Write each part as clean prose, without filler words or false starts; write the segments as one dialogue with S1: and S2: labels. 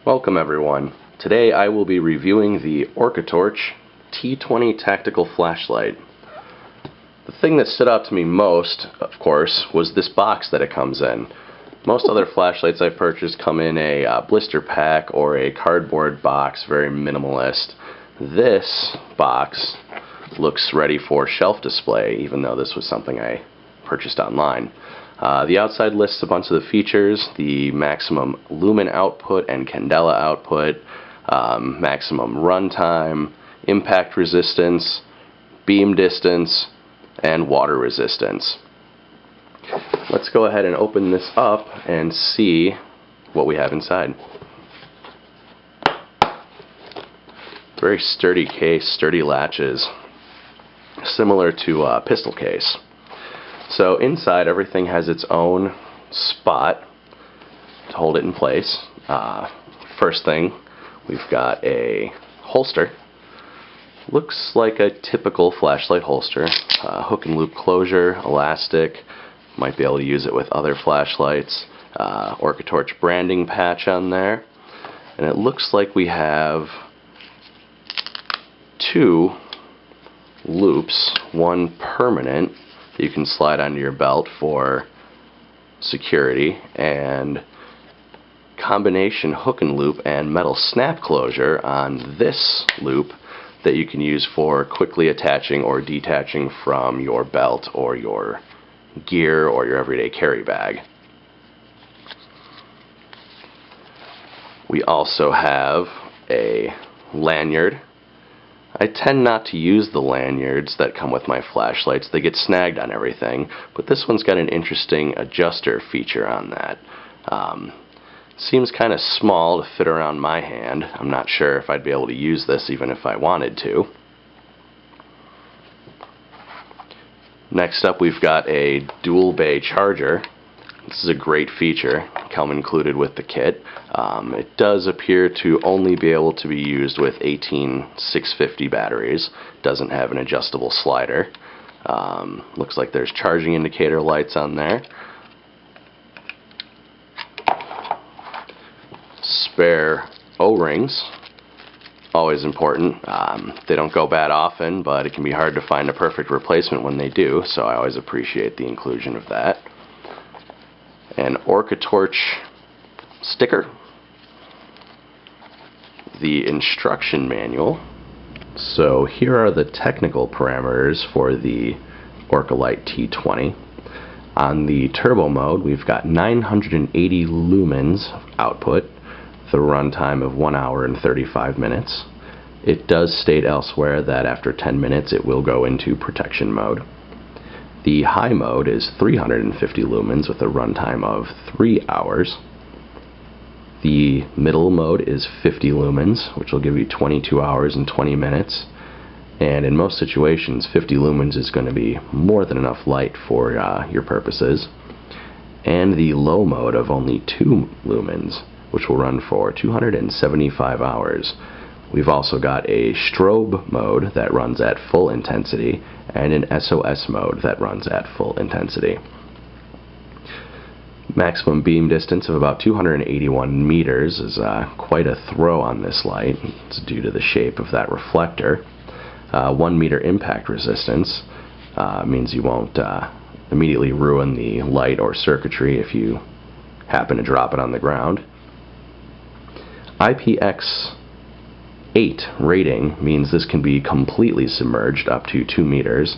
S1: Welcome everyone. Today I will be reviewing the OrcaTorch T20 Tactical Flashlight. The thing that stood out to me most, of course, was this box that it comes in. Most other flashlights I've purchased come in a blister pack or a cardboard box, very minimalist. This box looks ready for shelf display, even though this was something I purchased online. The outside lists a bunch of the features: the maximum lumen output and candela output, maximum runtime, impact resistance, beam distance, and water resistance. Let's go ahead and open this up and see what we have inside. Very sturdy case, sturdy latches, similar to a pistol case. So inside, everything has its own spot to hold it in place. First thing, we've got a holster. Looks like a typical flashlight holster. Hook and loop closure, elastic. Might be able to use it with other flashlights. OrcaTorch branding patch on there. And it looks like we have two loops, one permanent that you can slide onto your belt for security, and combination hook and loop and metal snap closure on this loop that you can use for quickly attaching or detaching from your belt or your gear or your everyday carry bag. We also have a lanyard. I tend not to use the lanyards that come with my flashlights. They get snagged on everything, but this one's got an interesting adjuster feature on that. Seems kind of small to fit around my hand. I'm not sure if I'd be able to use this even if I wanted to. Next up, we've got a dual bay charger. This is a great feature, come included with the kit. It does appear to only be able to be used with 18650 batteries. Doesn't have an adjustable slider. Looks like there's charging indicator lights on there. Spare O-rings, always important. They don't go bad often, but it can be hard to find a perfect replacement when they do, so I always appreciate the inclusion of that. An OrcaTorch sticker, the instruction manual. So here are the technical parameters for the OrcaLight T20. On the turbo mode, we've got 980 lumens output, the runtime of 1 hour and 35 minutes. It does state elsewhere that after 10 minutes it will go into protection mode. The high mode is 350 lumens with a runtime of 3 hours. The middle mode is 50 lumens, which will give you 22 hours and 20 minutes. And in most situations, 50 lumens is going to be more than enough light for your purposes. And the low mode of only 2 lumens, which will run for 275 hours. We've also got a strobe mode that runs at full intensity and an SOS mode that runs at full intensity. Maximum beam distance of about 281 meters is quite a throw on this light. It's due to the shape of that reflector. 1 meter impact resistance means you won't immediately ruin the light or circuitry if you happen to drop it on the ground. IPX 8 rating means this can be completely submerged up to 2 meters.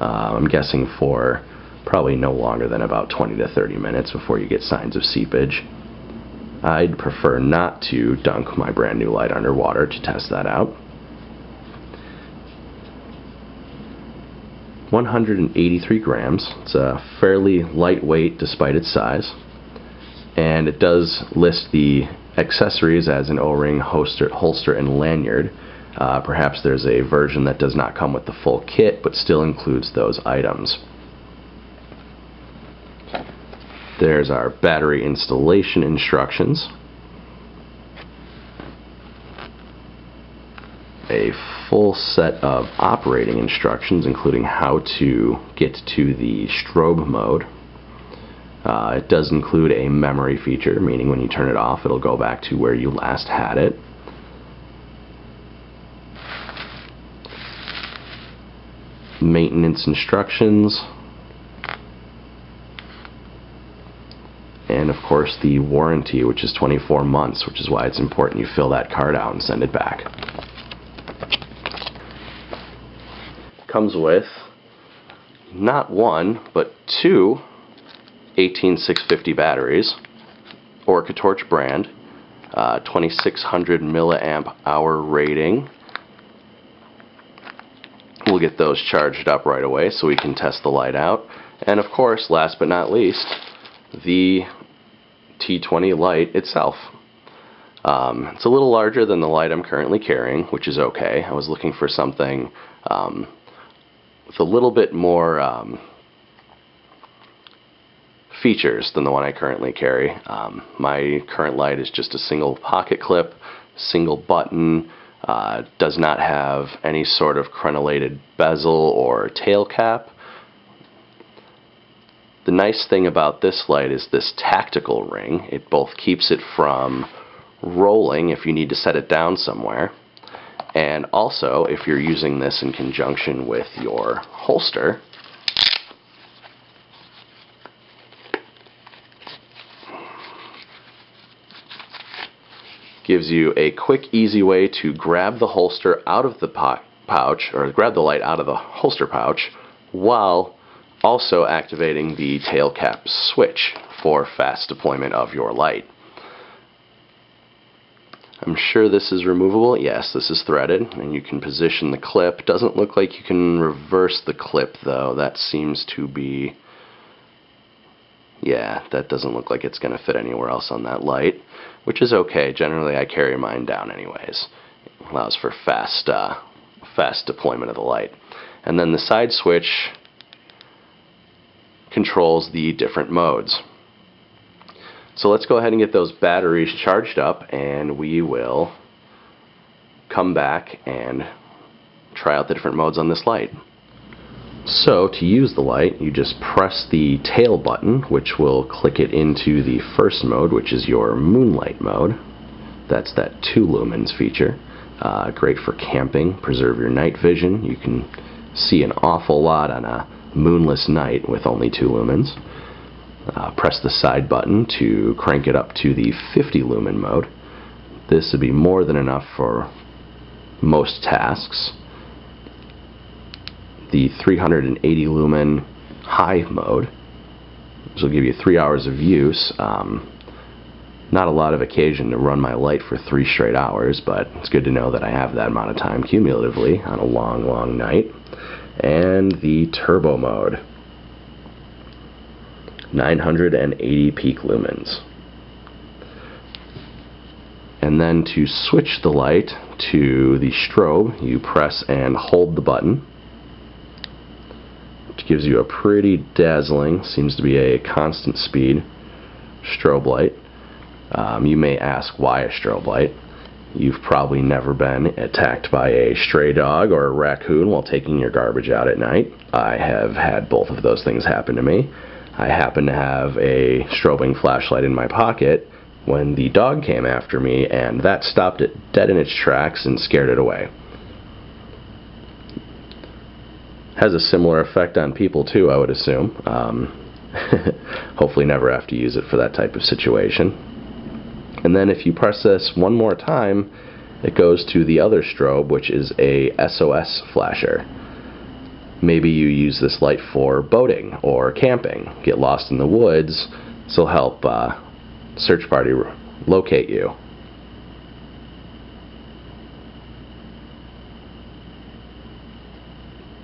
S1: I'm guessing for probably no longer than about 20 to 30 minutes before you get signs of seepage. I'd prefer not to dunk my brand new light underwater to test that out. 183 grams. It's fairly lightweight despite its size. And it does list the accessories as an O-ring, holster, and lanyard. Perhaps there's a version that does not come with the full kit but still includes those items. There's our battery installation instructions. A full set of operating instructions including how to get to the strobe mode. It does include a memory feature, meaning when you turn it off, it'll go back to where you last had it. Maintenance instructions. And of course the warranty, which is 24 months, which is why it's important you fill that card out and send it back. Comes with not one, but two 18650 batteries, OrcaTorch brand, 2600 milliamp hour rating. We'll get those charged up right away so we can test the light out. And of course, last but not least, the T20 light itself. It's a little larger than the light I'm currently carrying, which is okay. I was looking for something with a little bit more features than the one I currently carry. My current light is just a single pocket clip, single button, does not have any sort of crenellated bezel or tail cap. The nice thing about this light is this tactical ring. It both keeps it from rolling if you need to set it down somewhere, and also if you're using this in conjunction with your holster, gives you a quick, easy way to grab the holster out of the pouch, or grab the light out of the holster pouch, while also activating the tail cap switch for fast deployment of your light. I'm sure this is removable. Yes, this is threaded, and you can position the clip. Doesn't look like you can reverse the clip though. That seems to be, yeah, that doesn't look like it's going to fit anywhere else on that light, which is okay. Generally I carry mine down anyways. It allows for fast deployment of the light. And then the side switch controls the different modes. So let's go ahead and get those batteries charged up, and we will come back and try out the different modes on this light. So to use the light, you just press the tail button, which will click it into the first mode, which is your moonlight mode. That's that 2 lumens feature. Great for camping, preserve your night vision. You can see an awful lot on a moonless night with only 2 lumens. Press the side button to crank it up to the 50 lumen mode. This would be more than enough for most tasks. The 380 lumen high mode, which will give you 3 hours of use. Not a lot of occasion to run my light for 3 straight hours, but it's good to know that I have that amount of time cumulatively on a long, long night. And the turbo mode, 980 peak lumens. And then to switch the light to the strobe, you press and hold the button, which gives you a pretty dazzling, seems to be a constant speed strobe light. You may ask, why a strobe light? You've probably never been attacked by a stray dog or a raccoon while taking your garbage out at night. I have had both of those things happen to me. I happen to have a strobing flashlight in my pocket when the dog came after me, and that stopped it dead in its tracks and scared it away. Has a similar effect on people too, I would assume. Hopefully never have to use it for that type of situation. And then if you press this one more time, it goes to the other strobe, which is a SOS flasher. Maybe you use this light for boating or camping. Get lost in the woods, this will help search party locate you.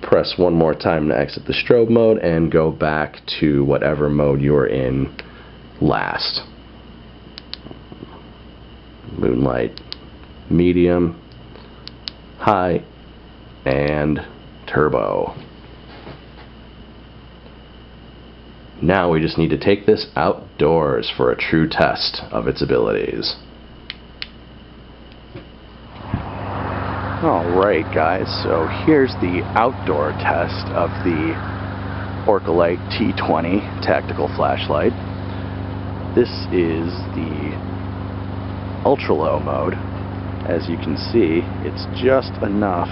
S1: Press one more time to exit the strobe mode and go back to whatever mode you were in last. Moonlight, medium, high, and turbo. Now we just need to take this outdoors for a true test of its abilities. Alright guys, so here's the outdoor test of the OrcaTorch T20 Tactical Flashlight. This is the ultra low mode. As you can see, it's just enough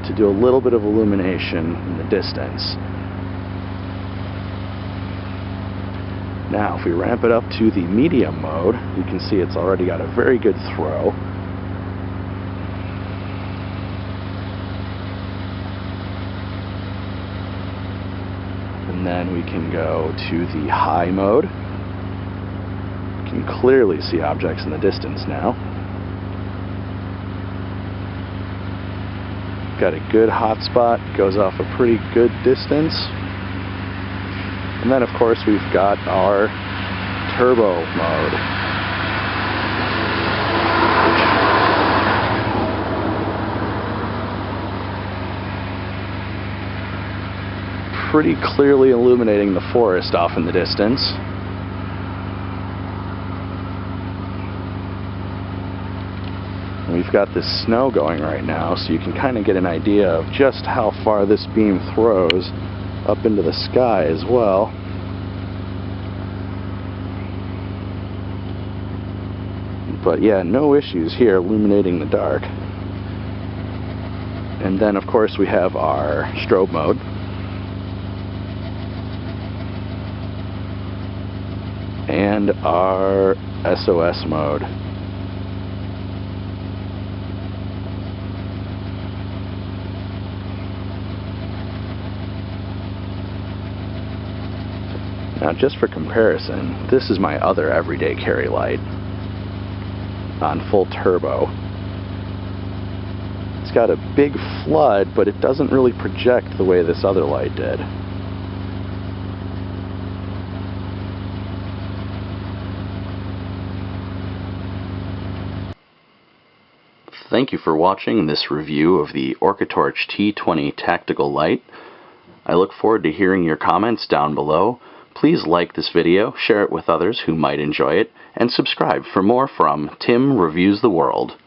S1: to do a little bit of illumination in the distance. Now, if we ramp it up to the medium mode, you can see it's already got a very good throw. And then we can go to the high mode. You can clearly see objects in the distance now. Got a good hot spot, goes off a pretty good distance. And then of course we've got our turbo mode. Pretty clearly illuminating the forest off in the distance. And we've got this snow going right now, so you can kind of get an idea of just how far this beam throws up into the sky as well. But yeah, no issues here illuminating the dark. And then of course we have our strobe mode. And our SOS mode. Now, just for comparison, this is my other everyday carry light on full turbo. It's got a big flood, but it doesn't really project the way this other light did. Thank you for watching this review of the OrcaTorch T20 Tactical Light. I look forward to hearing your comments down below. Please like this video, share it with others who might enjoy it, and subscribe for more from Tim Reviews the World.